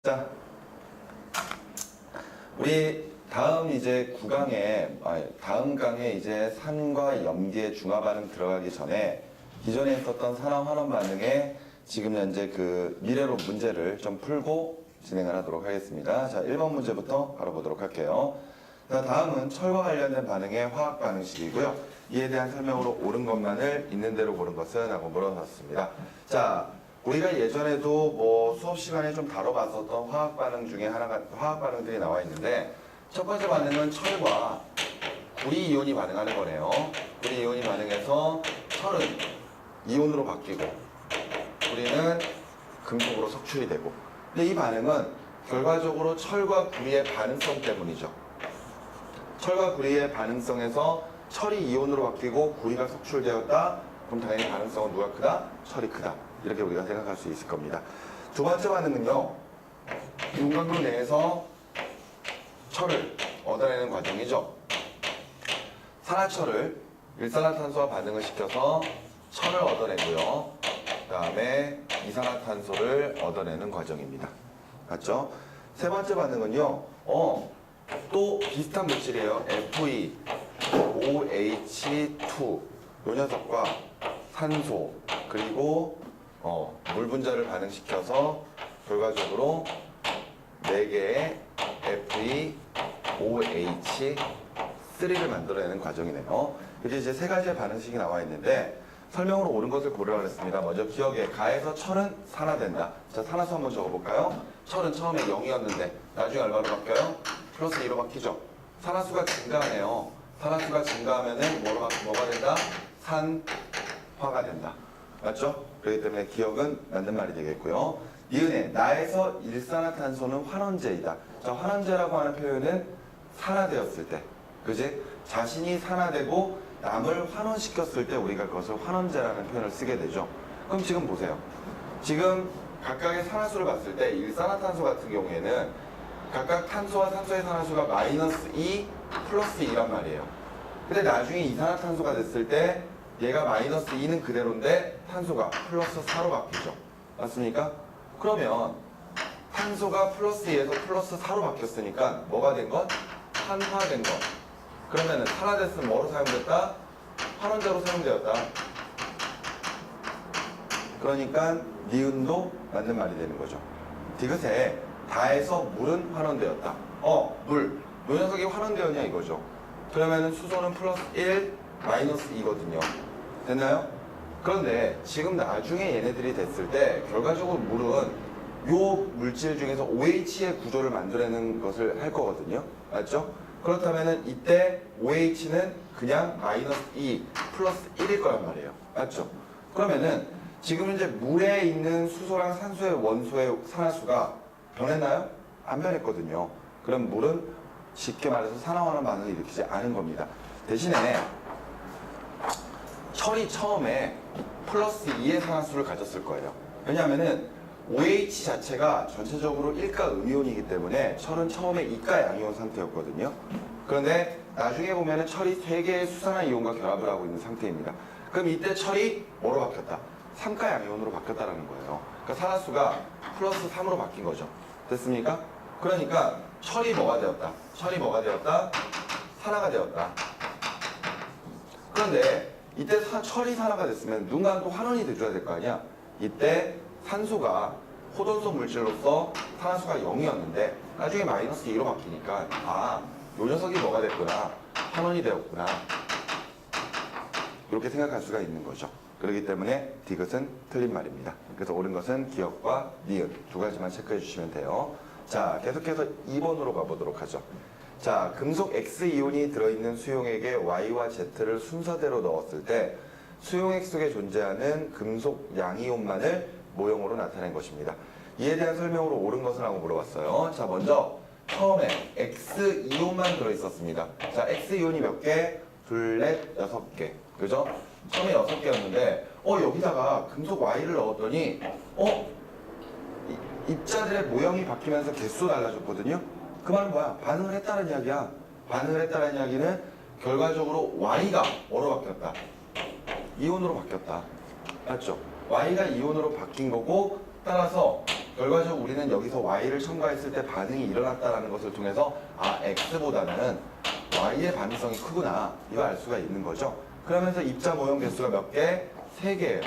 자, 우리 다음 이제 9강에, 다음 강에 이제 산과 염기의 중화 반응 들어가기 전에 기존에 있었던 산화 환원 반응에 지금 현재 그 미래로 문제를 좀 풀고 진행을 하도록 하겠습니다. 자, 1번 문제부터 바로 보도록 할게요. 자, 다음은 철과 관련된 반응의 화학 반응식이고요. 이에 대한 설명으로 옳은 것만을 있는 대로 고른 것은 하고 물어봤습니다. 자, 우리가 예전에도 뭐 수업 시간에 좀 다뤄봤었던 화학 반응 중에 하나가 화학 반응들이 나와 있는데 첫 번째 반응은 철과 구리 이온이 반응하는 거네요. 구리 이온이 반응해서 철은 이온으로 바뀌고 구리는 금속으로 석출이 되고. 근데 이 반응은 결과적으로 철과 구리의 반응성 때문이죠. 철과 구리의 반응성에서 철이 이온으로 바뀌고 구리가 석출되었다. 그럼 당연히 반응성은 누가 크다? 철이 크다. 이렇게 우리가 생각할 수 있을 겁니다. 두 번째 반응은요. 윤곽로 내에서 철을 얻어내는 과정이죠. 산화철을 일산화탄소와 반응을 시켜서 철을 얻어내고요. 그 다음에 이산화탄소를 얻어내는 과정입니다. 맞죠? 세 번째 반응은요. 또 비슷한 물질이에요. FeOH2 요 녀석과 산소 그리고 물 분자를 반응시켜서 결과적으로 4개의 FeOH3를 만들어내는 과정이네요. 이게 이제 세 가지의 반응식이 나와 있는데 설명으로 옳은 것을 고르라 그랬습니다. 먼저 기억에 가에서 철은 산화된다. 자, 산화수 한번 적어볼까요? 철은 처음에 0이었는데 나중에 얼마로 바뀌어요? 플러스 2로 바뀌죠. 산화수가 증가하네요. 산화수가 증가하면은 뭐가 된다? 산화가 된다. 맞죠? 그렇기 때문에 기억은 맞는 말이 되겠고요. 니은에 나에서 일산화탄소는 환원제이다. 자, 환원제라고 하는 표현은 산화되었을 때, 그지? 자신이 산화되고 남을 환원시켰을 때 우리가 그것을 환원제라는 표현을 쓰게 되죠. 그럼 지금 보세요. 지금 각각의 산화수를 봤을 때 일산화탄소 같은 경우에는 각각 탄소와 산소의 산화수가 마이너스 2, 플러스 2란 말이에요. 근데 나중에 이산화탄소가 됐을 때 얘가 마이너스 2는 그대로인데 탄소가 플러스 4로 바뀌죠. 맞습니까? 그러면 탄소가 플러스 2에서 플러스 4로 바뀌었으니까 뭐가 된 것? 산화된 것. 그러면은 산화됐으면 뭐로 사용됐다? 환원제로 사용되었다. 그러니까 니은도 맞는 말이 되는 거죠. 디귿에 다에서 물은 환원되었다. 물. 요 녀석이 환원되었냐 이거죠. 그러면은 수소는 플러스 1, 마이너스 2거든요. 됐나요? 그런데 지금 나중에 얘네들이 됐을 때 결과적으로 물은 요 물질 중에서 OH의 구조를 만들어내는 것을 할 거거든요. 맞죠? 그렇다면은 이때 OH는 그냥 마이너스 2, 플러스 1일 거란 말이에요. 맞죠? 그러면은 지금 이제 물에 있는 수소랑 산소의 원소의 산화수가 변했나요? 안 변했거든요. 그럼 물은 쉽게 말해서 산화환원 반응을 일으키지 않은 겁니다. 대신에 철이 처음에 플러스 2의 산화수를 가졌을 거예요. 왜냐하면은 OH 자체가 전체적으로 1가 음이온이기 때문에 철은 처음에 2가 양이온 상태였거든요. 그런데 나중에 보면은 철이 3개의 수산화 이온과 결합을 하고 있는 상태입니다. 그럼 이때 철이 뭐로 바뀌었다? 3가 양이온으로 바뀌었다는 거예요. 그러니까 산화수가 플러스 3으로 바뀐 거죠. 됐습니까? 그러니까 철이 뭐가 되었다? 철이 뭐가 되었다? 산화가 되었다. 그런데 이때 철이 산화가 됐으면 누군가 또 환원이 돼줘야 될 거 아니야? 이때 산소가 호돈소 물질로서 산화수가 0이었는데 나중에 마이너스 2로 바뀌니까 요 녀석이 뭐가 됐구나. 환원이 되었구나. 이렇게 생각할 수가 있는 거죠. 그렇기 때문에 디귿은 틀린 말입니다. 그래서 옳은 것은 기억과 니은 두 가지만 체크해 주시면 돼요. 자, 계속해서 2번으로 가보도록 하죠. 자, 금속 X이온이 들어있는 수용액에 Y와 Z를 순서대로 넣었을 때 수용액 속에 존재하는 금속 양이온만을 모형으로 나타낸 것입니다. 이에 대한 설명으로 옳은 것을 하고 물어봤어요. 자, 먼저 처음에 X이온만 들어있었습니다. 자, X이온이 몇 개? 둘, 넷, 6개. 그죠? 처음에 6개였는데 여기다가 금속 Y를 넣었더니 입자들의 모형이 바뀌면서 개수 달라졌거든요. 그 말은 뭐야? 반응을 했다는 이야기야. 반응을 했다는 이야기는 결과적으로 Y가 뭐로 바뀌었다? 이온으로 바뀌었다. 맞죠? Y가 이온으로 바뀐 거고 따라서 결과적으로 우리는 여기서 y를 첨가했을 때 반응이 일어났다는 것을 통해서 아, x보다는 y의 반응성이 크구나. 이거 알 수가 있는 거죠. 그러면서 입자 모형 개수가 몇 개? 3개예요.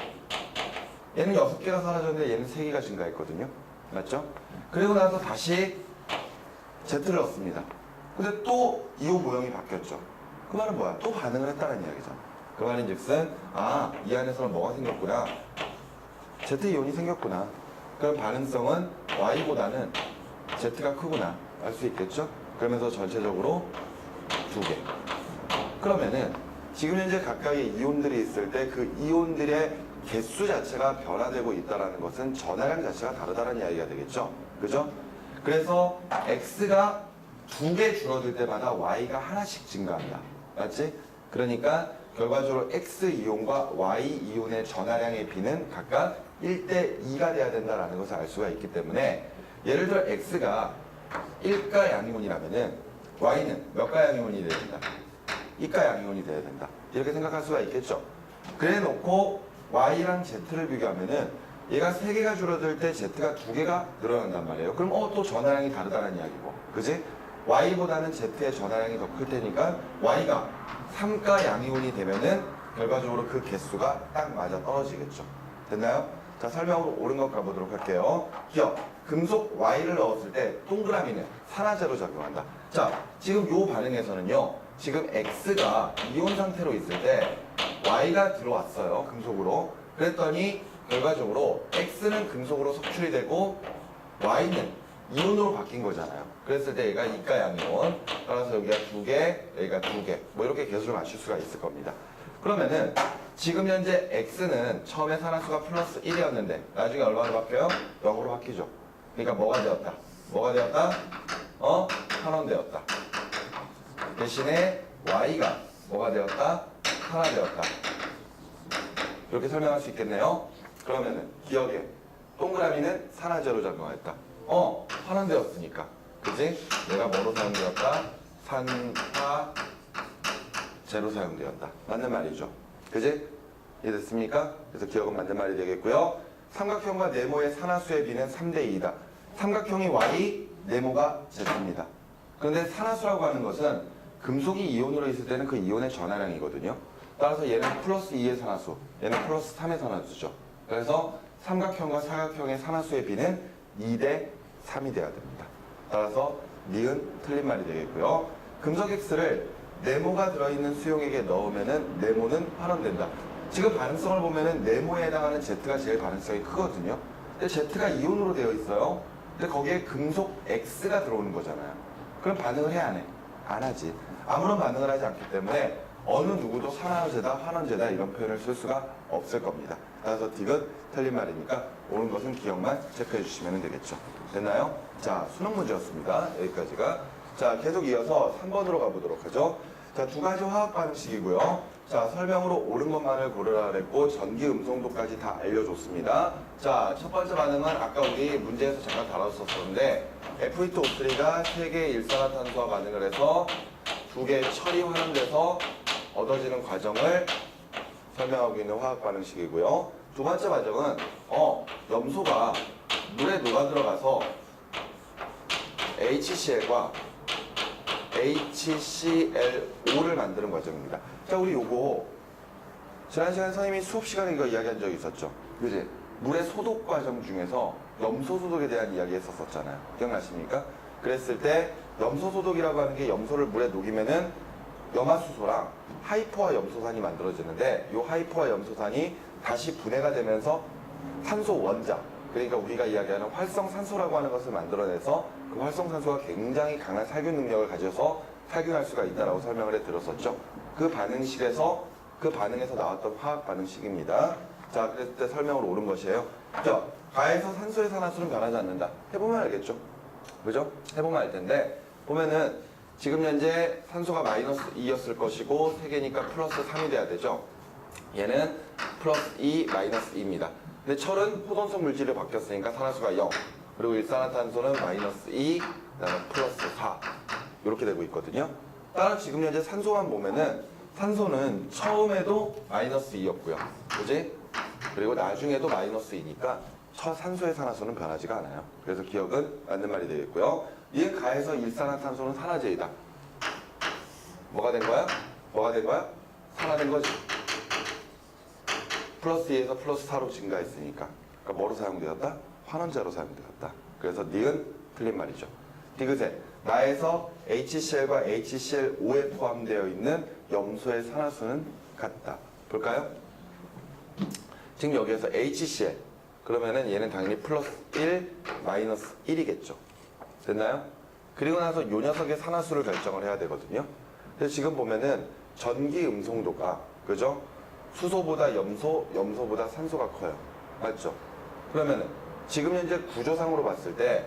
얘는 6개가 사라졌는데 얘는 3개가 증가했거든요. 맞죠? 그리고 나서 다시 Z를 넣습니다. 근데 또 이온 모형이 바뀌었죠. 그 말은 뭐야? 또 반응을 했다는 이야기잖아. 그 말인 즉슨 아, 이 안에서는 뭐가 생겼구나. Z이온이 생겼구나. 그럼 반응성은 Y보다는 Z가 크구나. 알 수 있겠죠? 그러면서 전체적으로 2개. 그러면은 지금 현재 각각의 이온들이 있을 때 그 이온들의 개수 자체가 변화되고 있다는 것은 전하량 자체가 다르다는 이야기가 되겠죠. 그죠? 그래서 X가 2개 줄어들 때마다 Y가 하나씩 증가한다. 맞지? 그러니까 결과적으로 X 이온과 Y 이온의 전하량의 비는 각각 1대 2가 돼야 된다는 것을 알 수가 있기 때문에 예를 들어 X가 1가 양이온이라면은 Y는 몇 가 양이온이 돼야 된다? 2가 양이온이 돼야 된다. 이렇게 생각할 수가 있겠죠. 그래 놓고 Y랑 Z를 비교하면은 얘가 3개가 줄어들 때 Z가 2개가 늘어난단 말이에요. 그럼 또 전하량이 다르다는 이야기고. 그지? Y보다는 Z의 전하량이 더 클 테니까 Y가 3가 양이온이 되면은 결과적으로 그 개수가 딱 맞아 떨어지겠죠. 됐나요? 자, 설명으로 옳은 것 가보도록 할게요. 기억. 금속 Y를 넣었을 때 동그라미는 산화제로 작용한다. 자, 지금 요 반응에서는요. 지금 X가 이온 상태로 있을 때 Y가 들어왔어요. 금속으로. 그랬더니 결과적으로 X는 금속으로 석출이 되고 Y는 이온으로 바뀐 거잖아요. 그랬을 때 얘가 이가 양이온. 따라서 여기가 2개, 여기가 2개. 뭐 이렇게 개수를 맞출 수가 있을 겁니다. 그러면은 지금 현재 X는 처음에 산화수가 플러스 1이었는데 나중에 얼마로 바뀌어요? 0으로 바뀌죠. 그러니까 뭐가 되었다? 뭐가 되었다? 환원되었다. 대신에 Y가 뭐가 되었다? 산화되었다. 이렇게 설명할 수 있겠네요. 그러면은 기억에 동그라미는 산화제로 작용했다. 환원되었으니까. 그지? 얘가 뭐로 사용되었다? 산화제로 사용되었다. 맞는 말이죠. 그지? 이해됐습니까? 그래서 기억은 맞는 말이 되겠고요. 삼각형과 네모의 산화수의 비는 3대2다. 삼각형이 Y, 네모가 Z입니다. 그런데 산화수라고 하는 것은 금속이 이온으로 있을 때는 그 이온의 전하량이거든요. 따라서 얘는 플러스 2의 산화수, 얘는 플러스 3의 산화수죠. 그래서 삼각형과 사각형의 산화수의 비는 2대 3이 돼야 됩니다. 따라서 니은 틀린 말이 되겠고요. 금속 X를 네모가 들어있는 수용액에 넣으면은 네모는 환원된다. 지금 반응성을 보면은 네모에 해당하는 Z가 제일 반응성이 크거든요. 근데 Z가 이온으로 되어 있어요. 근데 거기에 금속 X가 들어오는 거잖아요. 그럼 반응을 해, 안 해? 안 하지. 아무런 반응을 하지 않기 때문에 어느 누구도 산화제다, 환원제다 이런 표현을 쓸 수가 없을 겁니다. 따라서 딕은 틀린 말이니까 옳은 것은 기억만 체크해 주시면 되겠죠. 됐나요? 자, 수능 문제였습니다. 여기까지가. 자, 계속 이어서 3번으로 가보도록 하죠. 자, 2가지 화학 반응식이고요. 자, 설명으로 옳은 것만을 고르라 그랬고 전기 음성도까지 다 알려줬습니다. 자, 첫 번째 반응은 아까 우리 문제에서 잠깐 다뤘었는데 F2O3가 3개의 일산화탄소와 반응을 해서 2개의 철이 환원돼서 얻어지는 과정을 설명하고 있는 화학 반응식이고요. 두 번째 과정은 염소가 물에 녹아 들어가서 HCl과 HClO를 만드는 과정입니다. 자, 우리 요거 지난 시간에 선생님이 수업 시간에 이거 이야기한 적이 있었죠. 그지? 물의 소독 과정 중에서 염소 소독에 대한 이야기 했었잖아요. 기억나십니까? 그랬을 때 염소 소독이라고 하는 게 염소를 물에 녹이면은 염화수소랑 하이포화 염소산이 만들어지는데 이 하이포화 염소산이 다시 분해가 되면서 산소 원자, 그러니까 우리가 이야기하는 활성산소라고 하는 것을 만들어내서 그 활성산소가 굉장히 강한 살균 능력을 가져서 살균할 수가 있다라고 설명을 해드렸었죠. 그 반응식에서 그 반응에서 나왔던 화학 반응식입니다. 자, 그랬을 때 설명으로 옳은 것이에요. 자, 가에서 산소의 산화수는 변하지 않는다. 해보면 알겠죠? 그죠? 해보면 알 텐데 보면은 지금 현재 산소가 마이너스 2였을 것이고 3개니까 플러스 3이 돼야 되죠. 얘는 플러스 2, 마이너스 2입니다. 근데 철은 호돈성 물질로 바뀌었으니까 산화수가 0. 그리고 일산화탄소는 마이너스 2, 그다음에 플러스 4. 이렇게 되고 있거든요. 따라 지금 현재 산소만 보면은 산소는 처음에도 마이너스 2였고요. 그지? 그리고 나중에도 마이너스 2니까 저산소의 산화수는 변하지가 않아요. 그래서 기억은 맞는 말이 되겠고요. 니은 가에서 일산화탄소는 산화제이다. 뭐가 된 거야? 뭐가 된 거야? 산화된 거지. 플러스 2에서 플러스 4로 증가했으니까. 그러니까 뭐로 사용되었다? 환원자로 사용되었다. 그래서 니은 틀린 말이죠. 디귿에 나에서 HCl과 HCl5에 포함되어 있는 염소의 산화수는 같다. 볼까요? 지금 여기에서 HCl 그러면은 얘는 당연히 플러스 1, 마이너스 1이겠죠. 됐나요? 그리고 나서 요 녀석의 산화수를 결정을 해야 되거든요. 그래서 지금 보면은 전기 음성도가 그죠? 수소보다 염소, 염소보다 산소가 커요. 맞죠? 그러면은 지금 현재 구조상으로 봤을 때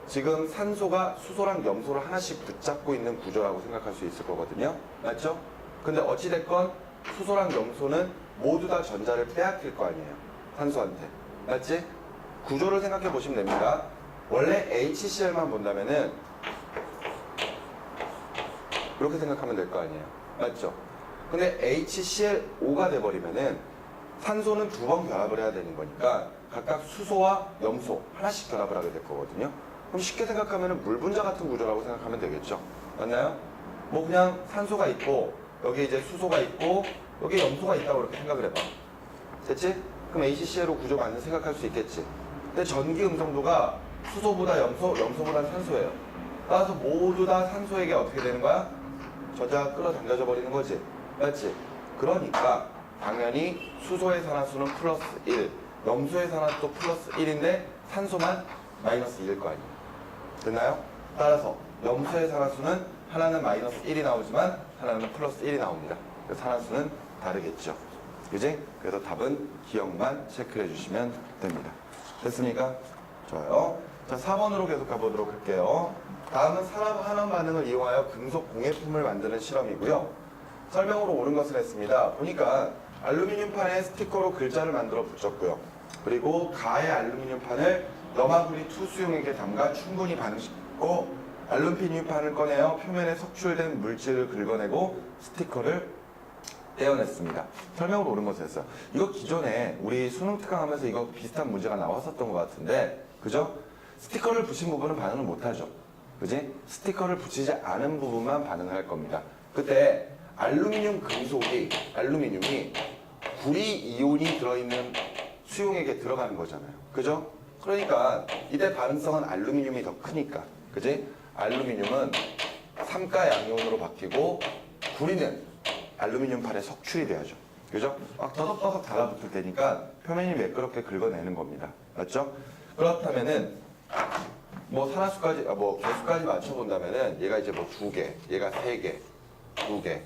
지금 산소가 수소랑 염소를 하나씩 붙잡고 있는 구조라고 생각할 수 있을 거거든요. 맞죠? 근데 어찌됐건 수소랑 염소는 모두 다 전자를 빼앗길 거 아니에요. 산소한테. 맞지? 구조를 생각해 보시면 됩니다. 원래 HCl만 본다면은 이렇게 생각하면 될 거 아니에요. 맞죠? 근데 HCl5가 돼버리면은 산소는 두 번 결합을 해야 되는 거니까 각각 수소와 염소 하나씩 결합을 하게 될 거거든요. 그럼 쉽게 생각하면 물 분자 같은 구조라고 생각하면 되겠죠. 맞나요? 뭐 그냥 산소가 있고 여기 이제 수소가 있고 여기 염소가 있다고 이렇게 생각을 해봐. 됐지? 그럼 HCl로 구조 맞는 생각할 수 있겠지. 근데 전기 음성도가 수소보다 염소, 염소보다 산소예요. 따라서 모두 다 산소에게 어떻게 되는 거야? 전자가 끌어당겨져 버리는 거지. 맞지? 그러니까 당연히 수소의 산화수는 플러스 1, 염소의 산화수도 플러스 1인데 산소만 마이너스 2일 거 아니에요. 됐나요? 따라서 염소의 산화수는 하나는 마이너스 1이 나오지만 하나는 플러스 1이 나옵니다. 그래서 산화수는 다르겠죠. 그지? 그래서 답은 기억만 체크해 주시면 됩니다. 됐습니까? 좋아요. 자, 4번으로 계속 가보도록 할게요. 다음은 산화환원 반응을 이용하여 금속 공예품을 만드는 실험이고요. 설명으로 옳은 것을 했습니다. 보니까 알루미늄판에 스티커로 글자를 만들어 붙였고요. 그리고 가의 알루미늄판을 너마구리 투수용액에 담가 충분히 반응시키고 알루미늄판을 꺼내어 표면에 석출된 물질을 긁어내고 스티커를 떼어냈습니다. 설명으로 옳은 것을 했어요. 이거 기존에 우리 수능 특강하면서 이거 비슷한 문제가 나왔었던 것 같은데 그죠? 스티커를 붙인 부분은 반응을 못하죠. 그지? 스티커를 붙이지 않은 부분만 반응을 할 겁니다. 그때 알루미늄 금속이 알루미늄이 구리 이온이 들어있는 수용액에 들어가는 거잖아요. 그죠? 그러니까 이때 반응성은 알루미늄이 더 크니까 그지? 알루미늄은 삼가 양이온으로 바뀌고 구리는 알루미늄판에 석출이 돼야죠. 그죠? 막 떠덕떠덕 달라붙을 테니까 표면이 매끄럽게 긁어내는 겁니다. 맞죠? 그렇다면은 뭐 산화수까지 뭐 개수까지 맞춰본다면은 얘가 이제 뭐 2개, 얘가 3개, 2개,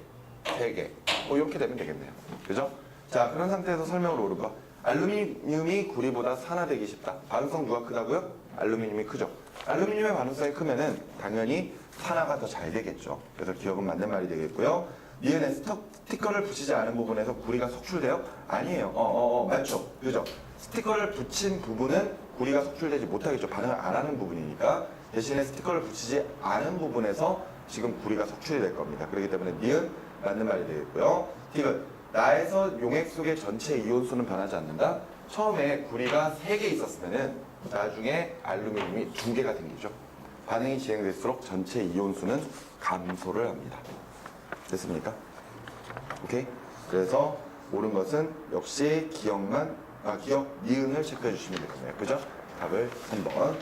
3개 뭐 이렇게 되면 되겠네요. 그죠? 자, 그런 상태에서 설명을 옳은 거. 알루미늄이 구리보다 산화되기 쉽다. 반응성 누가 크다고요? 알루미늄이 크죠. 알루미늄의 반응성이 크면은 당연히 산화가 더 잘 되겠죠. 그래서 기억은 맞는 말이 되겠고요. 니은에 스티커를 붙이지 않은 부분에서 구리가 석출돼요? 아니에요. 맞죠. 그죠? 스티커를 붙인 부분은 구리가 석출되지 못하겠죠. 반응을 안 하는 부분이니까. 대신에 스티커를 붙이지 않은 부분에서 지금 구리가 석출이 될 겁니다. 그렇기 때문에 니은 맞는 말이 되겠고요. 디귿. 나에서 용액 속의 전체 이온수는 변하지 않는다. 처음에 구리가 3개 있었으면은 나중에 알루미늄이 2개가 생기죠. 반응이 진행될수록 전체 이온수는 감소를 합니다. 됐습니까? 오케이? 그래서 옳은 것은 역시 기억 니은을 체크해 주시면 되겠네요. 그죠? 답을 3번.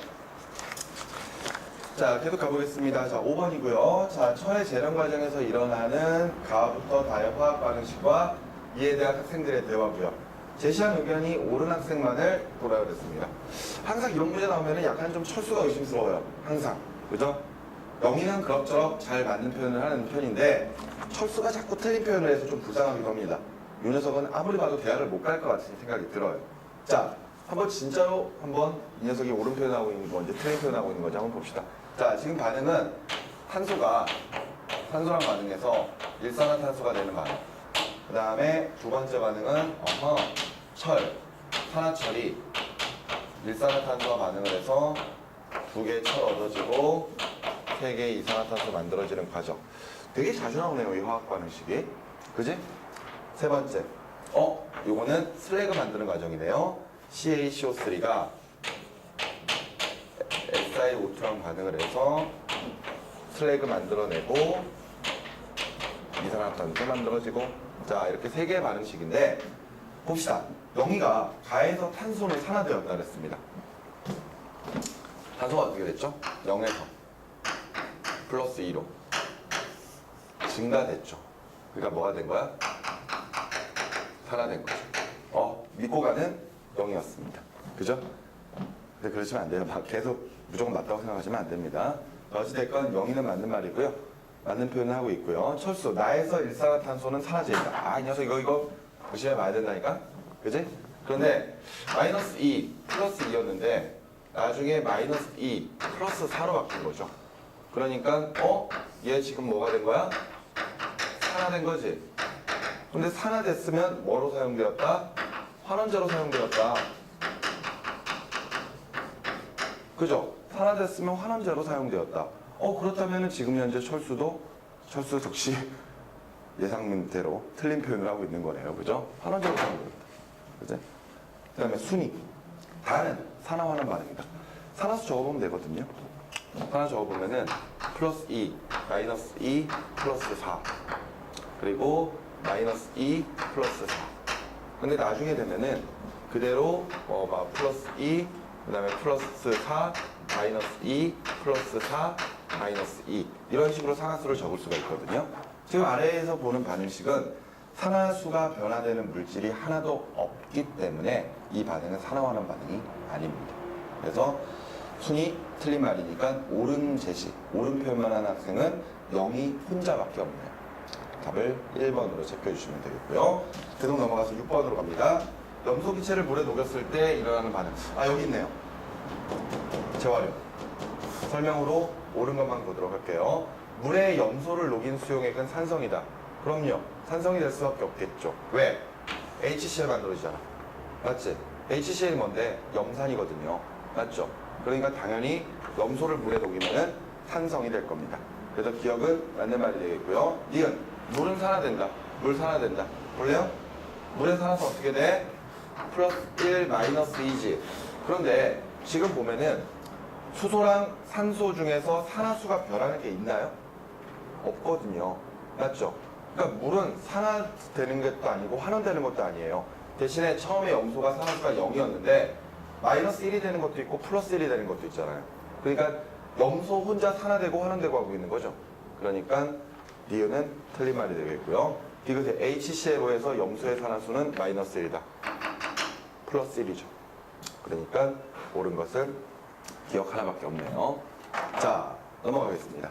자, 계속 가보겠습니다. 자, 5번이고요. 자, 철의 재련 과정에서 일어나는 가부터 다의 화학 반응식과 이에 대한 학생들의 대화고요. 제시한 의견이 옳은 학생만을 돌아오겠습니다. 항상 이런 문제 나오면 약간 좀 철수가 의심스러워요. 항상. 그죠? 영희는 그럭저럭 잘 맞는 표현을 하는 편인데 철수가 자꾸 틀린 표현을 해서 좀 불쌍하기도 합니다. 이 녀석은 아무리 봐도 대화를 못 갈 것 같은 생각이 들어요. 자, 한번 진짜로 한번 이 녀석이 옳은 표현하고 있는 건지 틀린 표현하고 있는 건지 한번 봅시다. 자, 지금 반응은 산소랑 반응해서 일산화탄소가 되는 반응. 그 다음에 두 번째 반응은 산화철이 일산화탄소와 반응을 해서 2개의 철 얻어지고 3개의 이산화탄소 만들어지는 과정. 되게 자주 나오네요, 이 화학 반응식이. 그지? 세 번째. 요거는 슬래그 만드는 과정이네요. CaCO3가 SiO2랑 반응을 해서 슬래그 만들어내고 이산화탄소 만들어지고 자 이렇게 세 개의 반응식인데 봅시다. 영희가 가에서 탄소는 산화되었다 그랬습니다. 탄소가 어떻게 됐죠? 0에서 플러스 2로 증가됐죠. 그러니까 뭐가 된 거야? 산화된 거죠. 믿고 가는 0이었습니다. 그죠? 근데 그러시면 안 돼요. 막 계속 무조건 맞다고 생각하시면 안 됩니다. 어찌됐건 0이는 맞는 말이고요. 맞는 표현을 하고 있고요. 철수, 나에서 일산화탄소는 사라져 있다. 이 녀석 이거 무시해 봐야 된다니까? 그지? 그런데 마이너스 2, 플러스 2였는데 나중에 마이너스 2, 플러스 4로 바뀐 거죠. 그러니까 얘 지금 뭐가 된 거야? 산화된 거지. 근데 산화됐으면 뭐로 사용되었다? 환원제로 사용되었다. 그죠? 산화됐으면 환원제로 사용되었다. 그렇다면 지금 현재 철수 즉시 예상대로 틀린 표현을 하고 있는 거네요. 그죠? 환원제로 사용되었다. 그죠? 그 다음에 순위. 다는 산화환원 반응이다. 산화수 적어보면 되거든요. 산화 적어보면은 플러스 2, 마이너스 2, 플러스 4. 그리고 마이너스 2, 플러스 4. 근데 나중에 되면은 그대로 플러스 2, 그 다음에 플러스 4, 마이너스 2, 플러스 4, 마이너스 2 이런 식으로 산화수를 적을 수가 있거든요. 지금 아래에서 보는 반응식은 산화수가 변화되는 물질이 하나도 없기 때문에 이 반응은 산화환원 반응이 아닙니다. 그래서 순위 틀린 말이니까 옳은 제시, 옳은 표현만 한 학생은 0이 혼자밖에 없네요. 답을 1번으로 체크해주시면 되겠고요. 계속 넘어가서 6번으로 갑니다. 염소 기체를 물에 녹였을 때 일어나는 반응. 여기 있네요. 재활용. 설명으로 옳은 것만 보도록 할게요. 물에 염소를 녹인 수용액은 산성이다. 그럼요. 산성이 될 수밖에 없겠죠. 왜? HCl 만들어지잖아. 맞지? HCl이 뭔데? 염산이거든요. 맞죠? 그러니까 당연히 염소를 물에 녹이면 산성이 될 겁니다. 그래서 기억은 맞는 말이 되겠고요. 니은 물은 산화된다. 물 산화된다. 볼래요? 물의 산화수 어떻게 돼? 플러스 1 마이너스 2지. 그런데 지금 보면은 수소랑 산소 중에서 산화수가 변하는 게 있나요? 없거든요. 맞죠? 그러니까 물은 산화되는 것도 아니고 환원되는 것도 아니에요. 대신에 처음에 염소가 산화수가 0이었는데 마이너스 1이 되는 것도 있고 플러스 1이 되는 것도 있잖아요. 그러니까 염소 혼자 산화되고 환원되고 하고 있는 거죠. 그러니까 니은은 틀린 말이 되겠고요. 디귿의 HCl로 해서 염소의 산화수는 마이너스 1이다. 플러스 1이죠. 그러니까 옳은 것은 기억 하나밖에 없네요. 자, 넘어가겠습니다.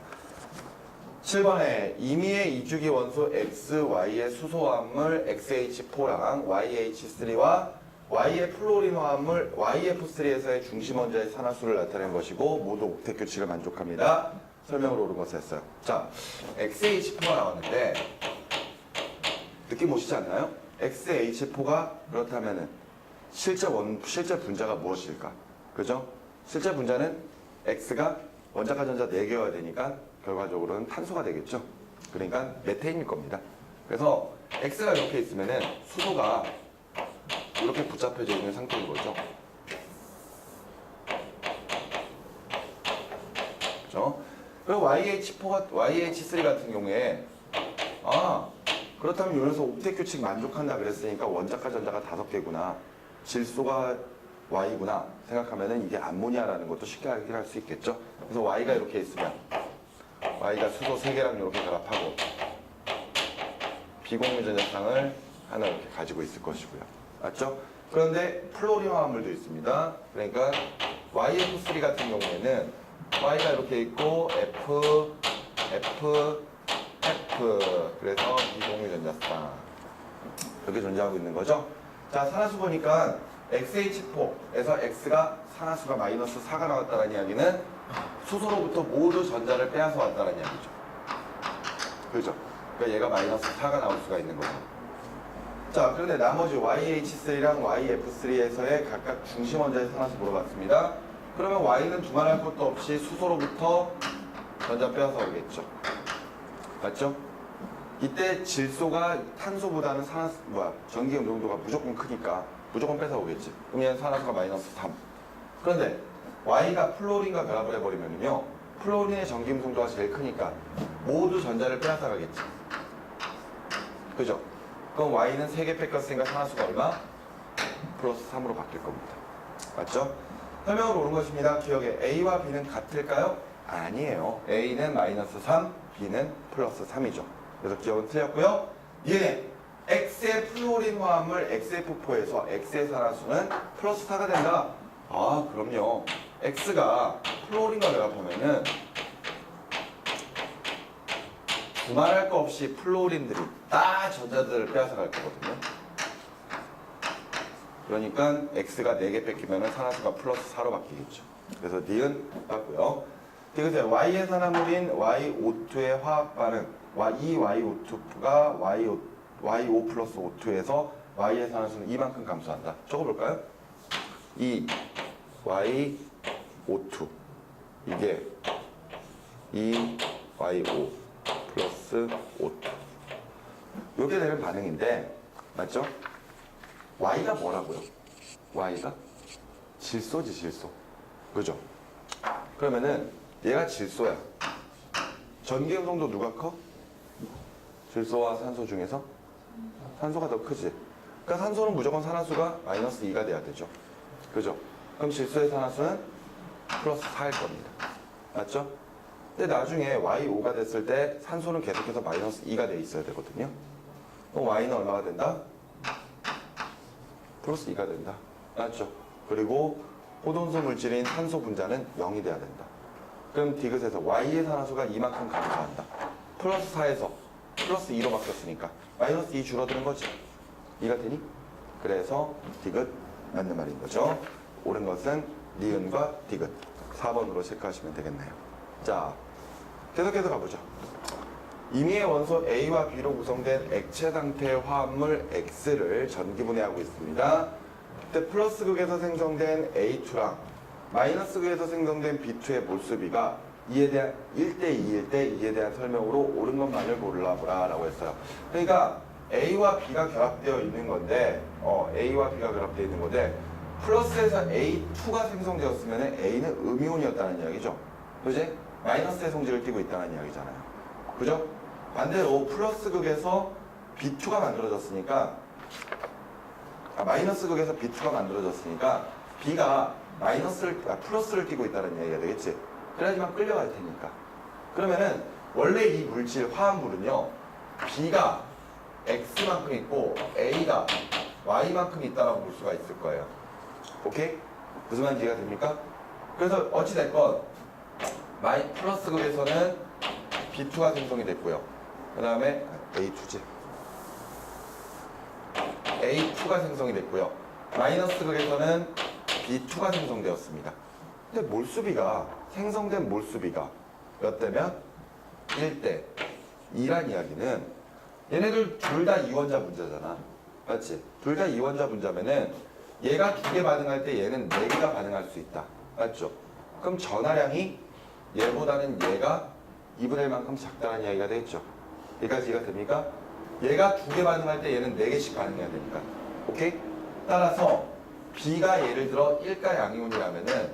7번에 임의의 이주기 원소 XY의 수소 화합물 XH4랑 YH3와 Y의 플로린 화합물 YF3에서의 중심 원자의 산화수를 나타낸 것이고 모두 옥텟 규칙을 만족합니다. 설명으로 옳은 것을 했어요. 자, XH4가 나왔는데 느낌 오시지 않나요? XH4가 그렇다면은 실제 분자가 무엇일까? 그죠? 실제 분자는 X가 원자가 전자 4개여야 되니까 결과적으로는 탄소가 되겠죠. 그러니까 메테인일 겁니다. 그래서 X가 이렇게 있으면은 수소가 이렇게 붙잡혀져 있는 상태인 거죠. 그죠? 그리고 YH3 같은 경우에 그렇다면 여기서 옥텟 규칙 만족한다 그랬으니까 원자가 전자가 5개구나. 질소가 Y구나 생각하면은 이게 암모니아라는 것도 쉽게 확인할 수 있겠죠. 그래서 Y가 이렇게 있으면 Y가 수소 3개랑 이렇게 결합하고 비공유 전자쌍을 하나 이렇게 가지고 있을 것이고요. 맞죠? 그런데 플로린 화합물도 있습니다. 그러니까 YF3 같은 경우에는 Y가 이렇게 있고 F 그래서 비공유 전자쌍 이렇게 존재하고 있는 거죠. 자, 산화수 보니까 XH4에서 X가 산화수가 마이너스 4가 나왔다는 이야기는 수소로부터 모두 전자를 빼앗아 왔다는 이야기죠. 그죠? 그러니까 얘가 마이너스 4가 나올 수가 있는 거죠. 자, 그런데 나머지 YH3랑 YF3에서의 각각 중심 원자의 산화수 물어봤습니다. 그러면 Y는 두말할 것도 없이 수소로부터 전자 빼앗아 오겠죠. 맞죠? 이때 질소가 탄소보다는 전기 용도가 무조건 크니까 무조건 뺏어오겠지. 그러면 산화수가 마이너스 3. 그런데 Y가 플로린과 결합을 해버리면요. 플로린의 전기음 성도가 제일 크니까 모두 전자를 빼앗아가겠지. 그죠? 그럼 Y는 3개 뺏겼으니까 산화수가 얼마? 플러스 3으로 바뀔 겁니다. 맞죠? 설명으로 옳은 것입니다. 기억에 A와 B는 같을까요? 아니에요. A는 마이너스 3, B는 플러스 3이죠. 그래서 기억은 틀렸고요. 얘 X의 플로린 화합물 XF4에서 X의 산화수는 플러스 4가 된다. 아, 그럼요. X가 플로린과 결합하면은 두말할 거 없이 플로린들이 다 전자들을 빼앗아 갈 거거든요. 그러니까 X가 4개 뺏기면 산화수가 플러스 4로 바뀌겠죠. 그래서 D는 맞고요. 그래서 Y의 산화물인 YO2의 화학 반응, 이 YO2가 YO 플러스 O2에서 Y의 산화수는 이만큼 감소한다. 적어볼까요? 이 YO2 이게 이 YO 플러스 O2 이렇게 되는 반응인데 맞죠? Y가 뭐라고요? Y가 질소지 질소. 그죠? 그러면은 얘가 질소야. 전기음 성도 누가 커? 질소와 산소 중에서? 산소가 더 크지. 그러니까 산소는 무조건 산화수가 마이너스 2가 돼야 되죠. 그죠? 그럼 질소의 산화수는 플러스 4일 겁니다. 맞죠? 근데 나중에 Y5가 됐을 때 산소는 계속해서 마이너스 2가 돼 있어야 되거든요. 그럼 Y는 얼마가 된다? 플러스 2가 된다. 맞죠? 그리고 호돈소 물질인 산소 분자는 0이 돼야 된다. 그럼 디귿에서 Y의 산화수가 이만큼 감소한다. 플러스 4에서 플러스 2로 바뀌었으니까 마이너스 2 줄어드는 거지. 이해가 되니? 그래서 디귿 맞는 말인 거죠. 옳은 것은 니은과 디귿 4번으로 체크하시면 되겠네요. 자, 계속해서 가보죠. 임의의 원소 A와 B로 구성된 액체 상태의 화합물 X를 전기분해하고 있습니다. 그때 플러스 극에서 생성된 A2랑 마이너스 극에서 생성된 B2의 몰수비가 이에 대한 1대2일 때 이에 대한 설명으로 옳은 것만을 골라보라 라고 했어요. 그러니까 A와 B가 결합되어 있는 건데 A와 B가 결합되어 있는 건데 플러스에서 A2가 생성되었으면 A는 음이온이었다는 이야기죠. 그지? 마이너스의 성질을 띠고 있다는 이야기잖아요. 그죠? 반대로 플러스 극에서 B2가 만들어졌으니까 마이너스 극에서 B2가 만들어졌으니까 B가 플러스를 띠고 있다는 이야기가 되겠지. 그래야지만 끌려갈 테니까. 그러면은 원래 이 물질 화합물은요 B가 X만큼 있고 A가 Y만큼 있다라고 볼 수가 있을 거예요. 오케이? 무슨 말인지 이해가 됩니까? 그래서 어찌됐건 플러스 극에서는 B2가 생성이 됐고요. 그 다음에 A2지. A2가 생성이 됐고요. 마이너스 극에서는 B2가 생성되었습니다. 근데 몰수비가 생성된 몰수비가 몇 대면? 1대 2란 이야기는 얘네들 둘 다 이원자 분자잖아. 맞지? 둘 다 이원자 분자면은 얘가 2개 반응할 때 얘는 4개가 반응할 수 있다. 맞죠? 그럼 전하량이 얘보다는 얘가 2분의 1만큼 작다는 이야기가 되겠죠. 여기까지 이해가 됩니까? 얘가 2개 반응할 때 얘는 4개씩 반응해야 되니까. 오케이? 따라서 B가 예를 들어 1가 양이온이라면은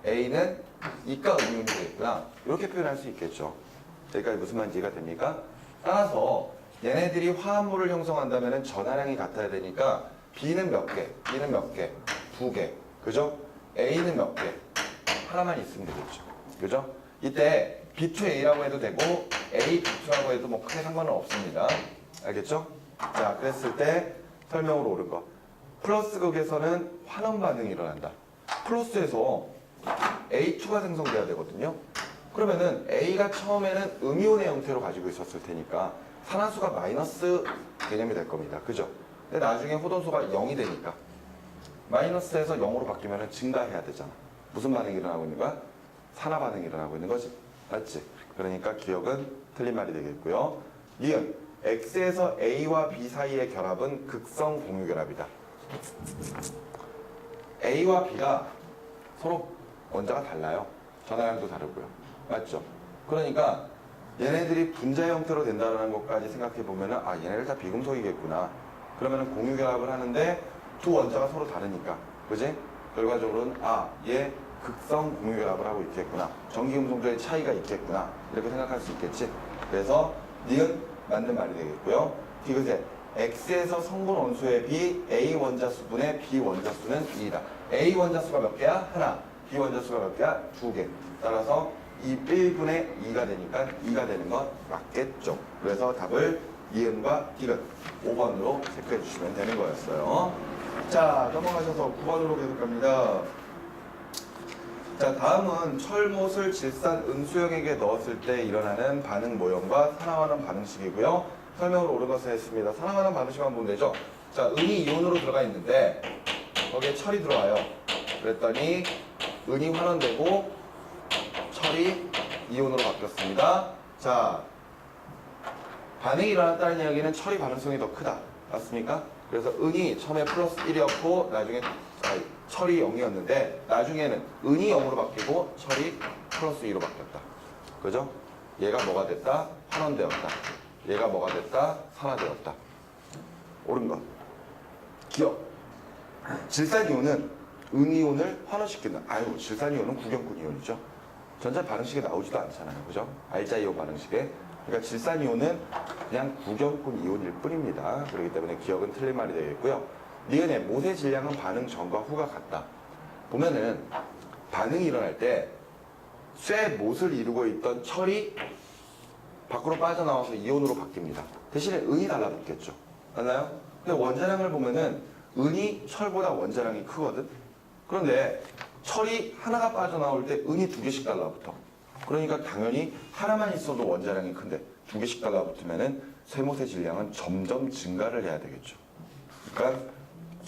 A는 2가 음이온이 되겠구나. 이렇게 표현할 수 있겠죠. 여기까지 무슨 말인지 이해가 됩니까? 따라서 얘네들이 화합물을 형성한다면은 전하량이 같아야 되니까 B는 몇 개? B는 몇 개? 2개. 그죠? A는 몇 개? 하나만 있으면 되겠죠. 그죠? 이때 B2A라고 해도 되고 A, B2라고 해도 뭐 크게 상관은 없습니다. 알겠죠? 자, 그랬을 때 설명으로 옳은 거. 플러스 극에서는 환원 반응이 일어난다. 플러스에서 A2가 생성돼야 되거든요. 그러면은 A가 처음에는 음이온의 형태로 가지고 있었을 테니까 산화수가 마이너스 개념이 될 겁니다. 그죠? 근데 나중에 호돈소가 0이 되니까 마이너스에서 0으로 바뀌면 증가해야 되잖아. 무슨 반응이 일어나고 있는 거야? 산화 반응이 일어나고 있는 거지. 맞지? 그러니까 기억은 틀린 말이 되겠고요. 니은 X에서 A와 B 사이의 결합은 극성 공유 결합이다. A와 B가 서로 원자가 달라요. 전하량도 다르고요. 맞죠? 그러니까 얘네들이 분자 형태로 된다는 것까지 생각해 보면은 얘네들 다 비금속이겠구나. 그러면은 공유 결합을 하는데 두 원자가 서로 다르니까, 그지? 결과적으로는 얘 극성 공유결합을 하고 있겠구나. 전기금속들의 차이가 있겠구나. 이렇게 생각할 수 있겠지. 그래서 니은 맞는 말이 되겠고요. 디귿에 X에서 성분 원소의 비 A 원자수분의 B 원자수는 2다. A 원자수가 몇 개야? 하나. B 원자수가 몇 개야? 2개. 따라서 이 1분의 2가 되니까 2가 되는 건 맞겠죠. 그래서 답을 니은과 디귿 5번으로 체크해 주시면 되는 거였어요. 자, 넘어가셔서 9번으로 계속 갑니다. 자, 다음은 철못을 질산 은수형에게 넣었을 때 일어나는 반응 모형과 산화환원 반응식이고요. 설명을 옳은 것을 했습니다. 산화환원 반응식만 보면 되죠. 자, 은이 이온으로 들어가 있는데 거기에 철이 들어와요. 그랬더니 은이 환원되고 철이 이온으로 바뀌었습니다. 자, 반응이 일어났다는 이야기는 철이 반응성이 더 크다. 맞습니까? 그래서 은이 처음에 플러스 1이었고 나중에 철이 0이었는데 나중에는 은이 0으로 바뀌고 철이 플러스 2로 바뀌었다. 그죠? 얘가 뭐가 됐다? 환원되었다. 얘가 뭐가 됐다? 산화되었다. 옳은 것. 기억. 질산이온은 은이온을 환원시킨다. 아유, 질산이온은 구경꾼 이온이죠. 전자 반응식에 나오지도 않잖아요. 그죠? 알자이온 반응식에. 그러니까 질산이온은 그냥 구경꾼 이온일 뿐입니다. 그렇기 때문에 기억은 틀린 말이 되겠고요. 니은의 못의 질량은 반응 전과 후가 같다. 보면은 반응이 일어날 때 쇠 못을 이루고 있던 철이 밖으로 빠져나와서 이온으로 바뀝니다. 대신에 은이 달라붙겠죠. 맞나요? 근데 원자량을 보면은 은이 철보다 원자량이 크거든. 그런데 철이 하나가 빠져나올 때 은이 2개씩 달라붙어. 그러니까 당연히 하나만 있어도 원자량이 큰데 2개씩 달라붙으면은 쇠못의 질량은 점점 증가를 해야 되겠죠. 그러니까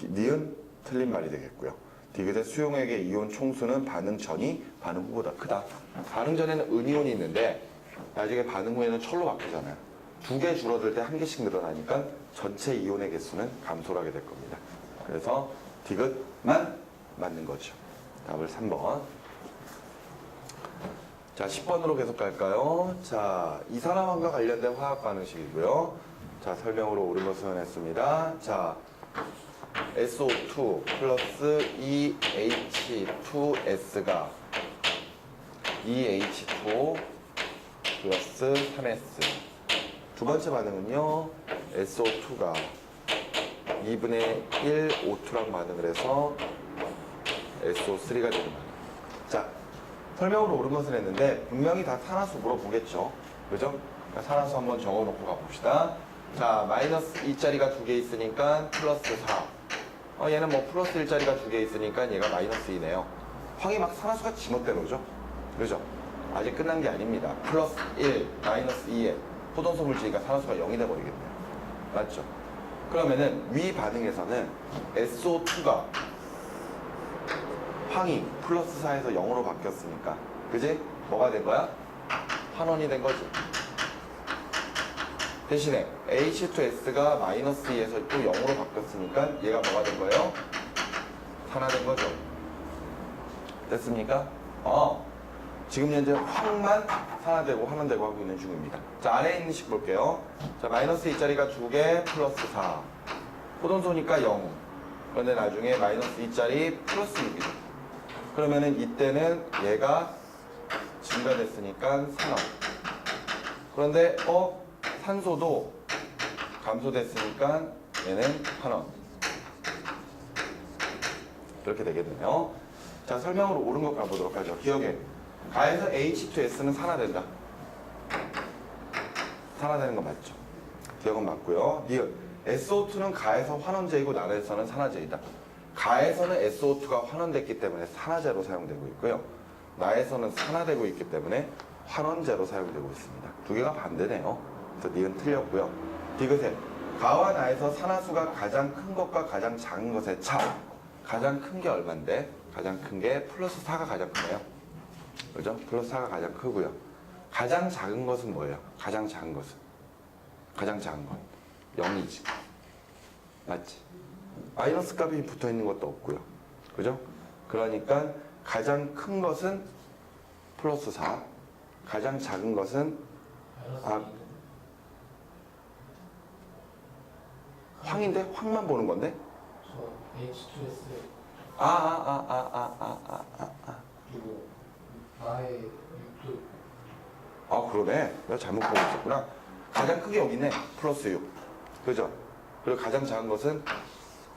니은 틀린 말이 되겠고요. 디귿의 수용액의 이온 총수는 반응 전이 반응 후보다 크다. 반응 전에는 은이온이 있는데 나중에 반응 후에는 철로 바뀌잖아요. 2개 줄어들 때 1개씩 늘어나니까 전체 이온의 개수는 감소를 하게 될 겁니다. 그래서 디귿만 맞는 거죠. 답을 3번. 자, 10번으로 계속 갈까요? 자, 이산화황과 관련된 화학 반응식이고요. 자, 설명으로 옳은 것을 했습니다. 자, SO2 플러스 2H2S가 2H2 플러스 3S. 두 번째 반응은요, SO2가 2분의 1 O2랑 반응을 해서 SO3가 되는 반응. 자, 설명으로 옳은 것을 했는데 분명히 다 산화수 물어보겠죠. 그죠? 그러니까 산화수 한번 적어놓고 가봅시다. 자, 마이너스 2짜리가 2개 있으니까 플러스 4. 얘는 뭐 플러스 1짜리가 2개 있으니까 얘가 마이너스 2네요. 황이 막 산화수가 지멋대로죠. 그죠? 아직 끝난 게 아닙니다. 플러스 1, 마이너스 2에 포동소 물질이니까 산화수가 0이 돼버리겠네요. 맞죠? 그러면은 위 반응에서는 SO2가 황이 플러스 4에서 0으로 바뀌었으니까 그지? 뭐가 된 거야? 환원이 된 거지. 대신에 H2S가 마이너스 2에서 또 0으로 바뀌었으니까 얘가 뭐가 된 거예요? 산화된 거죠. 됐습니까? 지금 현재 황만 산화되고 환원되고 하고 있는 중입니다. 자, 안에 있는 식 볼게요. 자, 마이너스 2짜리가 2개 플러스 4. 포동소니까 0. 그런데 나중에 마이너스 2짜리 플러스 6이죠. 그러면은 이때는 얘가 증가됐으니까 산화. 그런데 산소도 감소됐으니까 얘는 환원. 이렇게 되겠네요. 자, 설명으로 옳은 것 가보도록 하죠. 기억에 가에서 H2S는 산화된다. 산화되는 거 맞죠? 기억은 맞고요. 니은 SO2는 가에서 환원제이고 나에서는 산화제이다. 가에서는 SO2가 환원됐기 때문에 산화제로 사용되고 있고요. 나에서는 산화되고 있기 때문에 환원제로 사용되고 있습니다. 두 개가 반대네요. 그래서 니은 틀렸고요. 디귿에 가와 나에서 산화수가 가장 큰 것과 가장 작은 것의 차. 가장 큰 게 얼만데? 가장 큰 게 플러스 4가 가장 크네요. 그죠? 플러스 4가 가장 크고요. 가장 작은 것은 뭐예요? 가장 작은 것은? 가장 작은 건 0이지. 맞지? 마이너스 값이 붙어 있는 것도 없고요. 그죠? 그러니까 가장 큰 것은 플러스 4. 가장 작은 것은 황인데? 황만 보는 건데? 저 H2S 그리고 나의 육도 아 그러네. 내가 잘못 보고 있었구나. 가장 크게 여기 있네. 플러스 6. 그죠? 그리고 가장 작은 것은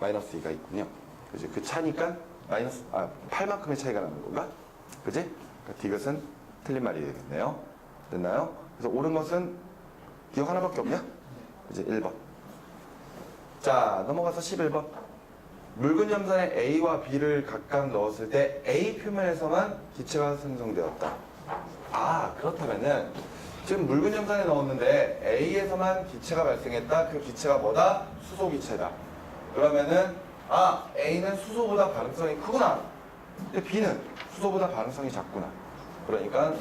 마이너스 2가 있군요. 그지? 그 차니까 마이너스 8만큼의 차이가 나는 건가? 그지? 그러니까 디귿은 틀린 말이 되겠네요. 됐나요? 그래서 옳은 것은 기억 하나밖에 없냐? 그지? 1번. 자, 넘어가서 11번. 묽은 염산에 A와 B를 각각 넣었을 때 A 표면에서만 기체가 생성되었다. 아, 그렇다면은 지금 묽은 염산에 넣었는데 A에서만 기체가 발생했다. 그 기체가 뭐다? 수소 기체다. 그러면은 A는 수소보다 반응성이 크구나. 근데 B는 수소보다 반응성이 작구나. 그러니까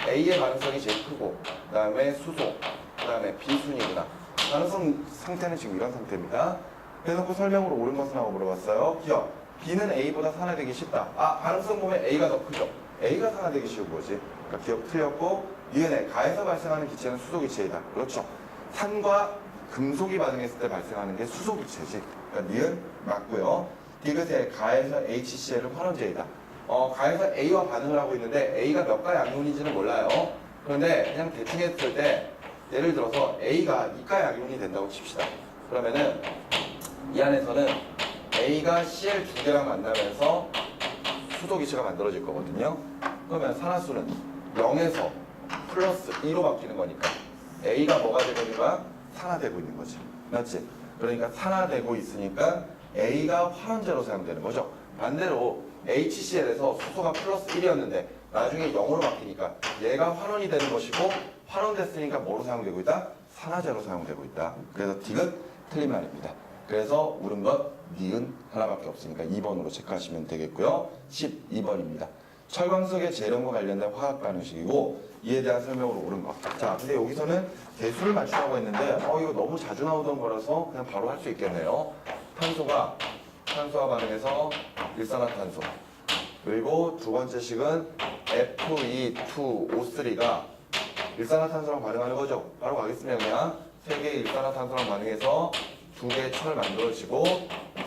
A의 반응성이 제일 크고 그 다음에 수소, 그 다음에 B순이구나. 반응성 상태는 지금 이런 상태입니다. 그래놓고 설명으로 옳은 것은 하고 물어봤어요. 기억. B는 A보다 산화되기 쉽다. 반응성 보면 A가 더 크죠. A가 산화되기 쉬운 거지. 그러니까 기억 틀렸고 니은에 가에서 발생하는 기체는 수소 기체이다. 그렇죠. 산과 금속이 반응했을 때 발생하는 게 수소 기체지. 그러니까 니은 맞고요. 디귿에 가에서 HCl은 환원제이다. 가에서 A와 반응을 하고 있는데 A가 몇 가 양이온인지는 몰라요. 그런데 그냥 대충 했을 때 예를 들어서 A가 2가 양이온이 된다고 칩시다. 그러면은 이 안에서는 A가 Cl 두 개랑 만나면서 수소 기체가 만들어질 거거든요. 그러면 산화수는 0에서 플러스 2로 바뀌는 거니까 A가 뭐가 되고 있는 거야? 산화되고 있는 거지. 맞지? 그러니까 산화되고 있으니까 A가 환원제로 사용되는 거죠. 반대로 HCl에서 수소가 플러스 1이었는데 나중에 0으로 바뀌니까 얘가 환원이 되는 것이고 환원됐으니까 뭐로 사용되고 있다? 산화제로 사용되고 있다. 그래서 디귿 틀린 말입니다. 그래서 옳은 것 니은 하나밖에 없으니까 2번으로 체크하시면 되겠고요. 12번입니다. 철광석의 재련과 관련된 화학 반응식이고 이에 대한 설명으로 옳은 것. 자, 근데 여기서는 개수를 맞추라고 했는데 이거 너무 자주 나오던 거라서 그냥 바로 할 수 있겠네요. 탄소와 반응해서 일산화탄소. 그리고 두 번째 식은 Fe2O3가 일산화탄소랑 반응하는 거죠. 바로 가겠습니다. 그냥 세 개의 일산화탄소랑 반응해서 두 개의 철 만들어지고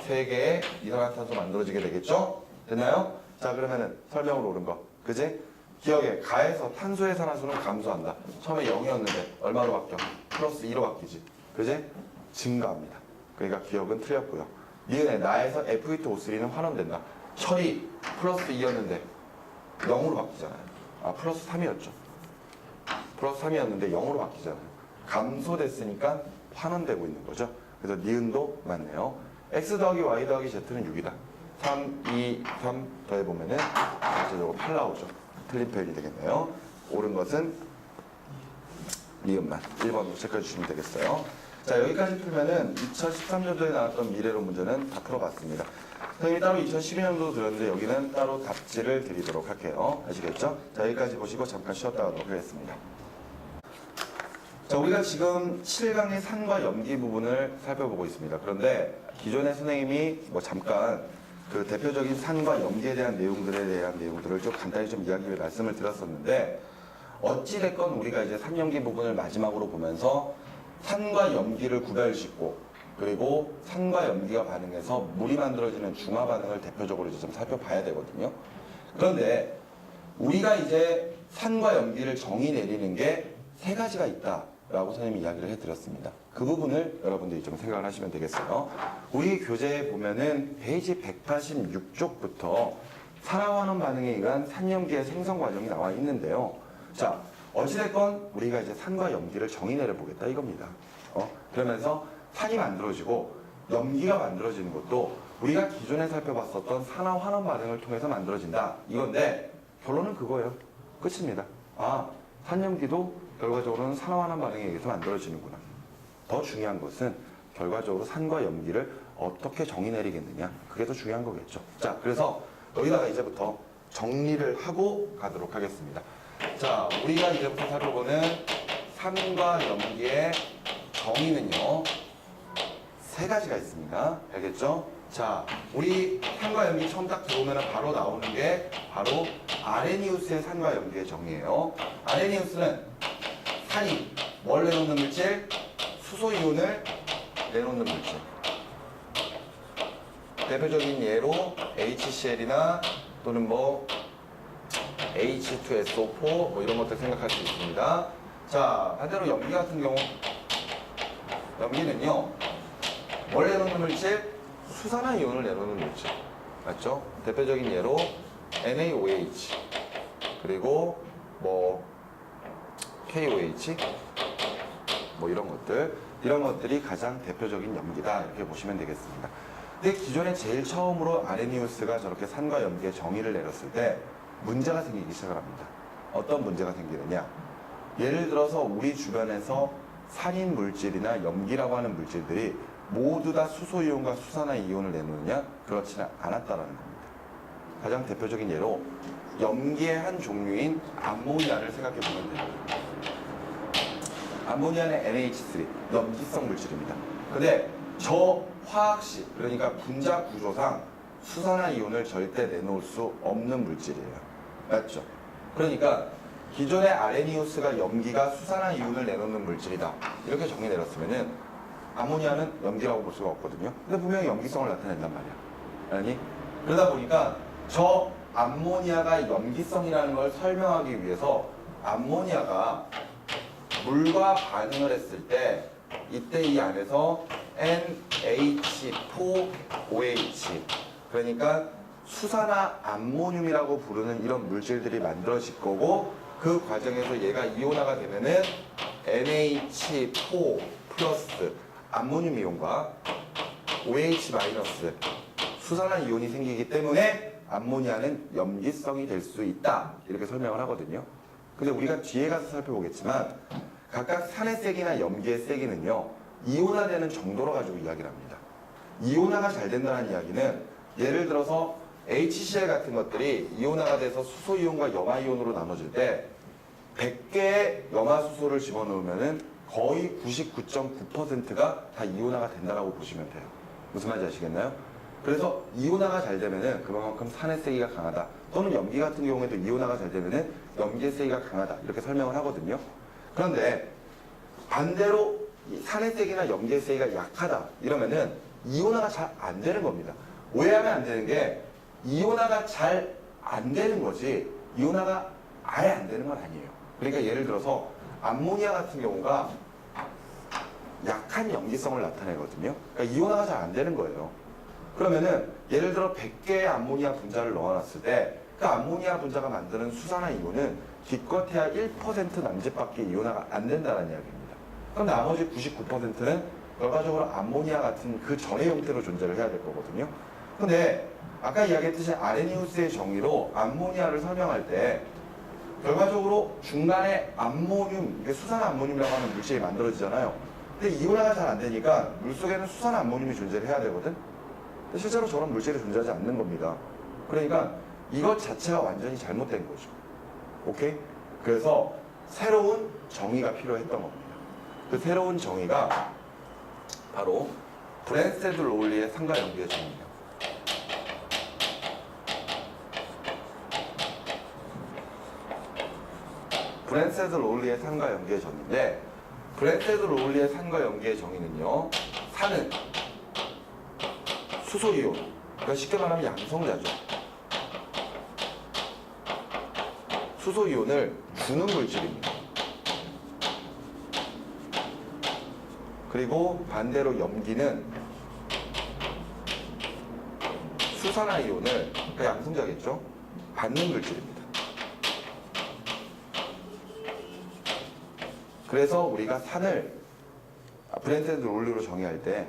세 개의 이산화탄소 만들어지게 되겠죠? 됐나요? 자, 그러면은 설명으로 옳은 거. 그지? 기억에 가에서 탄소의 산화수는 감소한다. 처음에 0이었는데 얼마로 바뀌어? 플러스 2로 바뀌지. 그지? 증가합니다. 그러니까 기억은 틀렸고요. 니은에 나에서 Fe2O3는 환원된다. 철이 플러스 2였는데 0으로 바뀌잖아요. 플러스 3이었죠. 플러스 3이었는데 0으로 바뀌잖아요. 감소됐으니까 환원되고 있는 거죠. 그래서 니은도 맞네요. x 더하기 y 더하기 z는 6이다. 3, 2, 3 더해보면은 전체적으로 8 나오죠. 틀린 표현이 되겠네요. 옳은 것은 니은만 1번으로 체크해 주시면 되겠어요. 자, 여기까지 풀면은 2013년도에 나왔던 미래론 문제는 다 풀어봤습니다. 선생님이 따로 2012년도 들었는데 여기는 따로 답지를 드리도록 할게요. 아시겠죠? 자, 여기까지 보시고 잠깐 쉬었다 가도록 하겠습니다. 자, 우리가 지금 7강의 산과 염기 부분을 살펴보고 있습니다. 그런데 기존에 선생님이 잠깐 그 대표적인 산과 염기에 대한 내용들을 좀 간단히 좀 이야기를 말씀을 드렸었는데 어찌됐건 우리가 이제 산염기 부분을 마지막으로 보면서 산과 염기를 구별짓고 그리고 산과 염기가 반응해서 물이 만들어지는 중화 반응을 대표적으로 이제 좀 살펴봐야 되거든요. 그런데 우리가 이제 산과 염기를 정의 내리는 게 세 가지가 있다라고 선생님이 이야기를 해드렸습니다. 그 부분을 여러분들이 좀 생각을 하시면 되겠어요. 우리 교재에 보면은 페이지 186쪽부터 산화환원 반응에 의한 산염기의 생성 과정이 나와 있는데요. 자, 어찌됐건 우리가 이제 산과 염기를 정의 내려보겠다 이겁니다. 그러면서 산이 만들어지고 염기가 만들어지는 것도 우리가 기존에 살펴봤었던 산화환원 반응을 통해서 만들어진다 이건데 결론은 그거예요. 끝입니다. 산염기도 결과적으로는 산화환원 반응에 의해서 만들어지는구나. 더 중요한 것은 결과적으로 산과 염기를 어떻게 정의 내리겠느냐. 그게 더 중요한 거겠죠. 자, 그래서 여기다가 이제부터 정리를 하고 가도록 하겠습니다. 자, 우리가 이제부터 살펴보는 산과 염기의 정의는요. 세 가지가 있습니다. 알겠죠? 자, 우리 산과 염기 처음 딱 들어오면 바로 나오는 게 바로 아레니우스의 산과 염기의 정의예요. 아레니우스는 산이 뭘 내놓는 물질? 수소이온을 내놓는 물질. 대표적인 예로 HCl이나 또는 H2SO4 뭐 이런 것들 생각할 수 있습니다. 자, 반대로 염기 같은 경우 염기는요 뭘 내놓는 물질? 수산화 이온을 내놓는 물질 맞죠? 대표적인 예로 NaOH 그리고 뭐 KOH 뭐 이런 것들이 가장 대표적인 염기다 이렇게 보시면 되겠습니다. 근데 기존에 제일 처음으로 아레니우스가 저렇게 산과 염기의 정의를 내렸을 때 문제가 생기기 시작을 합니다. 어떤 문제가 생기느냐? 예를 들어서 우리 주변에서 산인 물질이나 염기라고 하는 물질들이 모두 다 수소이온과 수산화 이온을 내놓느냐? 그렇지는 않았다라는 겁니다. 가장 대표적인 예로 염기의 한 종류인 암모니아를 생각해 보면 돼요. 암모니아는 NH3, 염기성 물질입니다. 근데 저 화학식, 그러니까 분자 구조상 수산화 이온을 절대 내놓을 수 없는 물질이에요. 맞죠? 그러니까 기존의 아레니우스가 염기가 수산화 이온을 내놓는 물질이다. 이렇게 정의 내렸으면은 아모니아는 염기라고 볼 수가 없거든요. 근데 분명히 염기성을 나타낸단 말이야. 아니? 그러다 보니까 저 암모니아가 염기성이라는 걸 설명하기 위해서 암모니아가 물과 반응을 했을 때 이때 이 안에서 NH4OH 그러니까 수산화 암모늄이라고 부르는 이런 물질들이 만들어질 거고 그 과정에서 얘가 이온화가 되면은 NH4 플러스 암모늄 이온과 OH 마이너스 수산화 이온이 생기기 때문에 암모니아는 염기성이 될 수 있다 이렇게 설명을 하거든요. 근데 우리가 뒤에 가서 살펴보겠지만 각각 산의 세기나 염기의 세기는요 이온화되는 정도로 가지고 이야기를 합니다. 이온화가 잘 된다는 이야기는 예를 들어서 HCl 같은 것들이 이온화가 돼서 수소이온과 염화이온으로 나눠질 때 100개의 염화수소를 집어넣으면은 거의 99.9%가 다 이온화가 된다라고 보시면 돼요. 무슨 말인지 아시겠나요? 그래서 이온화가 잘 되면은 그만큼 산의 세기가 강하다. 또는 염기 같은 경우에도 이온화가 잘 되면은 염기의 세기가 강하다. 이렇게 설명을 하거든요. 그런데 반대로 산의 세기나 염기의 세기가 약하다. 이러면은 이온화가 잘 안 되는 겁니다. 오해하면 안 되는 게 이온화가 잘 안 되는 거지 이온화가 아예 안 되는 건 아니에요. 그러니까 예를 들어서 암모니아 같은 경우가 약한 염기성을 나타내거든요. 그러니까 이온화가 잘 안 되는 거예요. 그러면은 예를 들어 100개의 암모니아 분자를 넣어놨을 때 그 암모니아 분자가 만드는 수산화 이온은 기껏해야 1% 남짓밖에 이온화가 안 된다는 이야기입니다. 그럼 나머지 99%는 결과적으로 암모니아 같은 그 전의 형태로 존재를 해야 될 거거든요. 근데 아까 이야기했듯이 아레니우스의 정의로 암모니아를 설명할 때 결과적으로 중간에 암모늄, 이게 수산화 암모늄이라고 하는 물질이 만들어지잖아요. 근데 이온화가 잘 안 되니까 물속에는 수산화 암모늄이 존재를 해야 되거든. 근데 실제로 저런 물질이 존재하지 않는 겁니다. 그러니까 이것 자체가 완전히 잘못된 거죠. 오케이? 그래서 새로운 정의가 필요했던 겁니다. 그 새로운 정의가 바로 브랜스테드 로울리의 산과 염기의 정의예요. 브랜스테드 로울리의 산과 염기의 정의인데 브랜스테드 로울리의 산과 염기의 정의는요. 산은 수소이온, 그러니까 쉽게 말하면 양성자죠. 수소이온을 주는 물질입니다. 그리고 반대로 염기는 수산화 이온을, 그러니까 양성자겠죠? 받는 물질입니다. 그래서 우리가 산을 브랜스테드 로울리로 정의할 때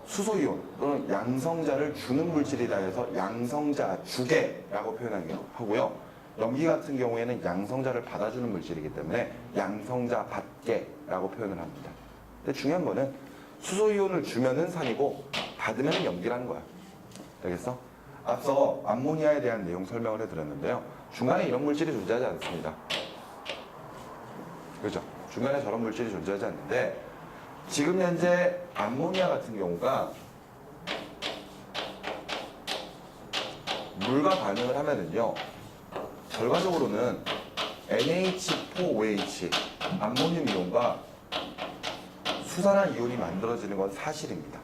수소이온 또는 양성자를 주는 물질이라 해서 양성자 주계라고 표현하고요. 염기 같은 경우에는 양성자를 받아주는 물질이기 때문에 양성자 받계라고 표현을 합니다. 근데 중요한 거는 수소이온을 주면은 산이고 받으면 염기라는 거야. 알겠어? 앞서 암모니아에 대한 내용 설명을 해드렸는데요. 중간에 이런 물질이 존재하지 않습니다. 그죠? 중간에 저런 물질이 존재하지 않는데 지금 현재 암모니아 같은 경우가 물과 반응을 하면은요. 결과적으로는 NH4OH 암모늄 이온과 수산화 이온이 만들어지는 건 사실입니다.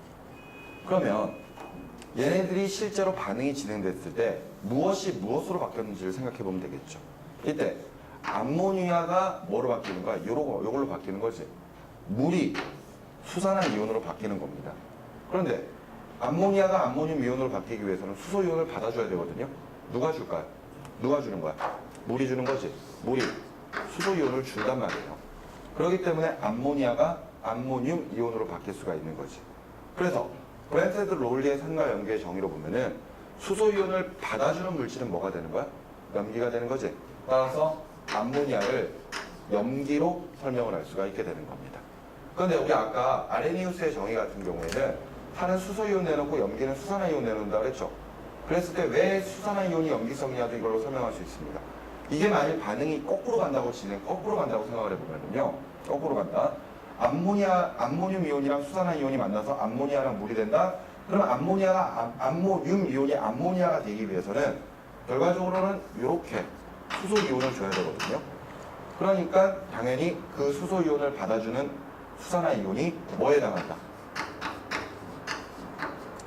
그러면 얘네들이 실제로 반응이 진행됐을 때 무엇이 무엇으로 바뀌었는지를 생각해 보면 되겠죠. 이때 암모니아가 뭐로 바뀌는 거야? 요걸로 바뀌는 거지. 물이 수산화 이온으로 바뀌는 겁니다. 그런데 암모니아가 암모늄 이온으로 바뀌기 위해서는 수소 이온을 받아줘야 되거든요. 누가 줄까요? 누가 주는 거야? 물이 주는 거지. 물이 수소 이온을 준단 말이에요. 그렇기 때문에 암모니아가 암모늄 이온으로 바뀔 수가 있는 거지. 그래서 브랜테드 롤리의 산과 염기의 정의로 보면은 수소 이온을 받아주는 물질은 뭐가 되는 거야? 염기가 되는 거지. 따라서 암모니아를 염기로 설명을 할 수가 있게 되는 겁니다. 그런데 우리 아까 아레니우스의 정의 같은 경우에는 산은 수소 이온 내놓고 염기는 수산화 이온 내놓는다 그랬죠. 그랬을 때 왜 수산화 이온이 염기성이냐도 이걸로 설명할 수 있습니다. 이게 만일 반응이 거꾸로 간다고 생각을 해보면요. 거꾸로 간다. 암모늄 이온이랑 수산화 이온이 만나서 암모니아랑 물이 된다. 그러면 암모늄 이온이 암모니아가 되기 위해서는 결과적으로는 이렇게 수소 이온을 줘야 되거든요. 그러니까 당연히 그 수소 이온을 받아주는 수산화 이온이 뭐에 해당한다?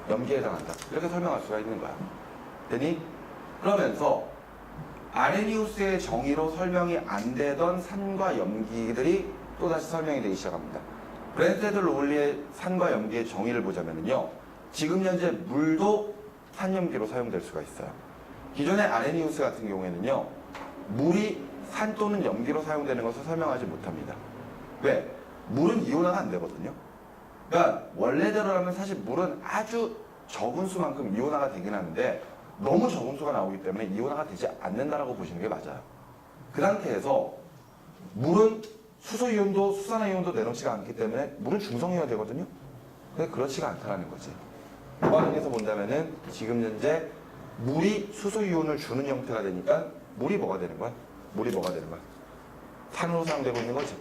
염기에 해당한다. 이렇게 설명할 수가 있는 거야. 되니? 그러면서 아레니우스의 정의로 설명이 안 되던 산과 염기들이 또다시 설명이 되기 시작합니다. 브랜테드 롤리의 산과 염기의 정의를 보자면요. 지금 현재 물도 산염기로 사용될 수가 있어요. 기존의 아레니우스 같은 경우에는요. 물이 산 또는 염기로 사용되는 것을 설명하지 못합니다. 왜? 물은 이온화가 안 되거든요. 그러니까 원래대로라면 사실 물은 아주 적은 수만큼 이온화가 되긴 하는데 너무 적은 수가 나오기 때문에 이온화가 되지 않는다라고 보시는 게 맞아요. 그 상태에서 물은 수소 이온도 수산화 이온도 내놓지가 않기 때문에 물은 중성이어야 되거든요. 근데 그렇지가 않다는 거지. 무반응에서 본다면은 지금 현재 물이 수소 이온을 주는 형태가 되니까 물이 뭐가 되는 거야? 물이 뭐가 되는 거야? 산으로 사용되고 있는 거지.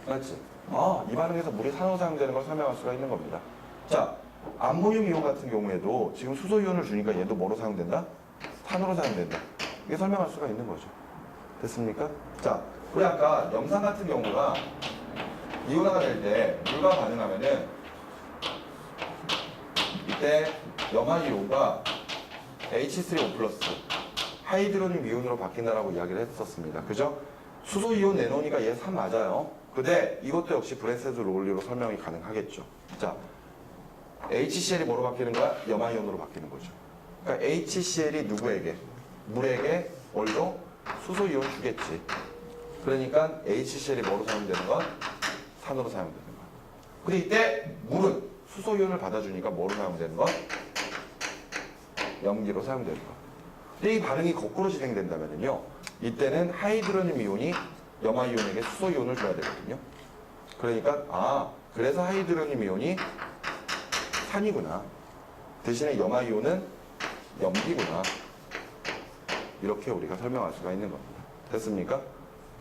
맞지? 이 반응에서 물이 산으로 사용되는 걸 설명할 수가 있는 겁니다. 자, 암모늄 이온 같은 경우에도 지금 수소 이온을 주니까 얘도 뭐로 사용된다? 산으로 사용된다. 이게 설명할 수가 있는 거죠. 됐습니까? 자, 우리 아까 염산 같은 경우가 이온화가 될 때 물과 반응하면은 이때 염화이온과 H3O 플러스 하이드로늄 이온으로 바뀐다라고 이야기를 했었습니다. 그죠? 수소 이온 내놓으니까 얘 산 맞아요. 근데 이것도 역시 브랜테드 롤리로 설명이 가능하겠죠. 자, HCl이 뭐로 바뀌는 거야? 염화이온으로 바뀌는 거죠. 그러니까 HCl이 누구에게? 물에게 뭘로? 수소 이온 주겠지. 그러니까 HCl이 뭐로 사용되는 건? 산으로 사용되는 거야. 근데 이때 물은 수소 이온을 받아주니까 뭐로 사용되는 건? 염기로 사용되는 거야. 근데 이 반응이 거꾸로 진행된다면요. 이때는 하이드로늄 이온이 염화 이온에게 수소 이온을 줘야 되거든요. 그러니까 그래서 하이드로늄 이온이 산이구나. 대신에 염화 이온은 염기구나. 이렇게 우리가 설명할 수가 있는 겁니다. 됐습니까?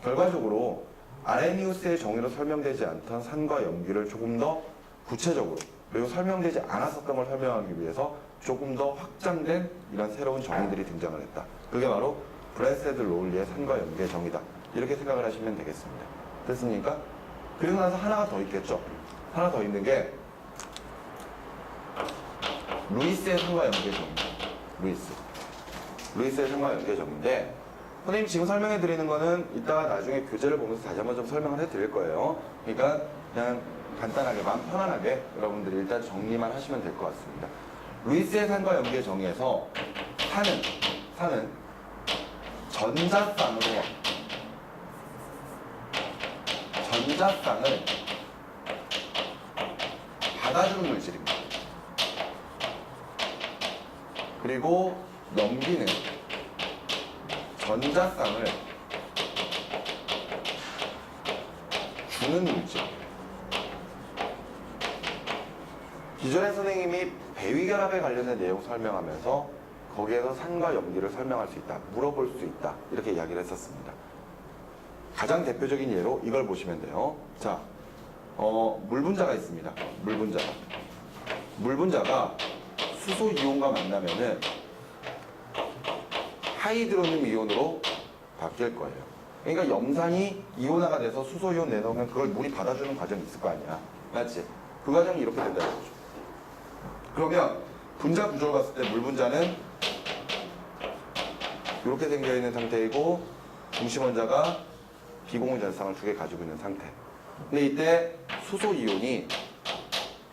결과적으로 아레니우스의 정의로 설명되지 않던 산과 염기를 조금 더 구체적으로 그리고 설명되지 않았었던 걸 설명하기 위해서 조금 더 확장된 이런 새로운 정의들이 등장을 했다. 그게 바로 브랜테드 롤리의 산과 염기의 정의다. 이렇게 생각을 하시면 되겠습니다. 됐습니까? 그리고 나서 하나가 더 있겠죠. 하나 더 있는 게 루이스의 산과 염기의 정의입니다. 루이스의 산과 염기의 정의인데 선생님 지금 설명해 드리는 거는 이따가 나중에 교재를 보면서 다시 한번 좀 설명을 해 드릴 거예요. 그러니까 그냥 간단하게 마음 편안하게 여러분들이 일단 정리만 하시면 될 것 같습니다. 루이스의 산과 염기의 정의에서 산은 전자쌍을 받아주는 물질입니다. 그리고 염기는 전자쌍을 주는 물질. 기존에 선생님이 배위결합에 관련된 내용 설명하면서 거기에서 산과 염기를 설명할 수 있다, 물어볼 수 있다 이렇게 이야기를 했었습니다. 가장 대표적인 예로 이걸 보시면 돼요. 자, 물분자가 있습니다. 물분자가 수소 이온과 만나면은 하이드로늄 이온으로 바뀔 거예요. 그러니까 염산이 이온화가 돼서 수소 이온 내놓으면 그걸 물이 받아주는 과정이 있을 거 아니야. 맞지? 그 과정이 이렇게 된다는 거죠. 그러면 분자 구조를 봤을 때 물분자는 이렇게 생겨 있는 상태이고 중심 원자가 비공유 전자쌍을 2개 가지고 있는 상태. 근데 이때 수소 이온이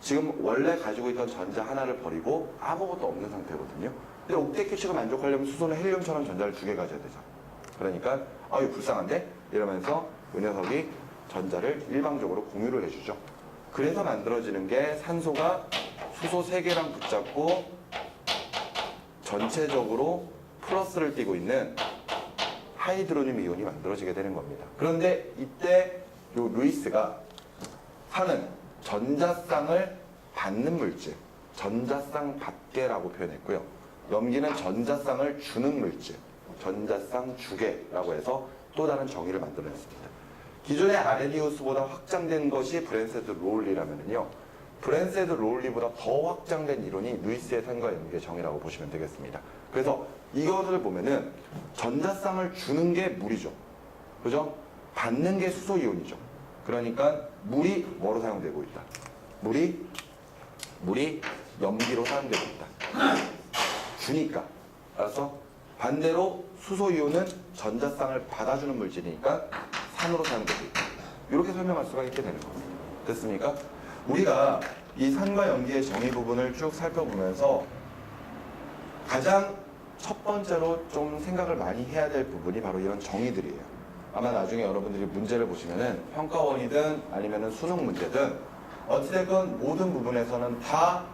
지금 원래 가지고 있던 전자 하나를 버리고 아무것도 없는 상태거든요. 근데 옥텟 규칙을 만족하려면 수소는 헬륨처럼 전자를 2개 가져야 되죠. 그러니까 이거 불쌍한데? 이러면서 이 녀석이 전자를 일방적으로 공유를 해주죠. 그래서 만들어지는 게 산소가 수소 3개랑 붙잡고 전체적으로 플러스를 띠고 있는 하이드로늄 이온이 만들어지게 되는 겁니다. 그런데 이때 요 루이스가 하는 전자쌍을 받는 물질, 전자쌍 받게라고 표현했고요. 염기는 전자쌍을 주는 물질, 전자쌍 주게라고 해서 또 다른 정의를 만들어냈습니다. 기존의 아레니우스보다 확장된 것이 브랜세드 로울리라면요, 브랜세드 로울리보다 더 확장된 이론이 루이스의 산과 염기의 정의라고 보시면 되겠습니다. 그래서 이것을 보면은 전자쌍을 주는 게 물이죠. 그죠? 받는 게 수소 이온이죠. 그러니까 물이 뭐로 사용되고 있다? 물이 염기로 사용되고 있다. 주니까. 알았어? 반대로 수소 이온은 전자쌍을 받아주는 물질이니까 산으로 사용되고 있다. 이렇게 설명할 수가 있게 되는 겁니다. 됐습니까? 우리가 이 산과 염기의 정의 부분을 쭉 살펴보면서 가장 첫 번째로 좀 생각을 많이 해야 될 부분이 바로 이런 정의들이에요. 아마 나중에 여러분들이 문제를 보시면은 평가원이든 아니면은 수능 문제든 어찌됐건 모든 부분에서는 다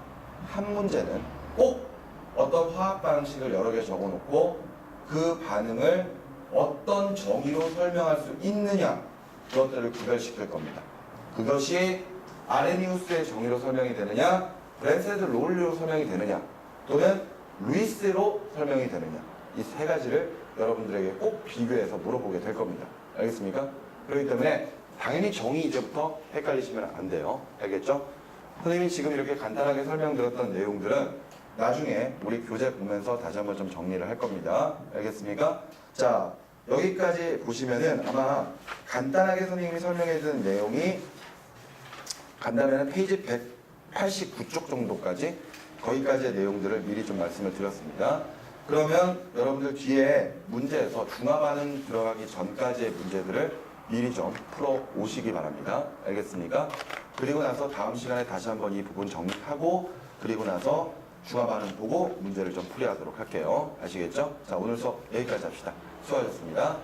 한 문제는 꼭 어떤 화학 방식을 여러 개 적어놓고 그 반응을 어떤 정의로 설명할 수 있느냐, 그것들을 구별시킬 겁니다. 그것이 아레니우스의 정의로 설명이 되느냐, 브랜세드 로울리로 설명이 되느냐, 또는 루이스로 설명이 되느냐, 이 세 가지를 여러분들에게 꼭 비교해서 물어보게 될 겁니다. 알겠습니까? 그렇기 때문에 당연히 정의 이제부터 헷갈리시면 안 돼요. 알겠죠? 선생님이 지금 이렇게 간단하게 설명드렸던 내용들은 나중에 우리 교재 보면서 다시 한번 좀 정리를 할 겁니다. 알겠습니까? 자, 여기까지 보시면은 아마 간단하게 선생님이 설명해준 내용이 간다면 페이지 189쪽 정도까지, 거기까지의 내용들을 미리 좀 말씀을 드렸습니다. 그러면 여러분들 뒤에 문제에서 중화 반응 들어가기 전까지의 문제들을 미리 좀 풀어 오시기 바랍니다. 알겠습니까? 그리고 나서 다음 시간에 다시 한번 이 부분 정리하고, 그리고 나서 중화 반응 보고 문제를 좀 풀이하도록 할게요. 아시겠죠? 자, 오늘 수업 여기까지 합시다. 수고하셨습니다.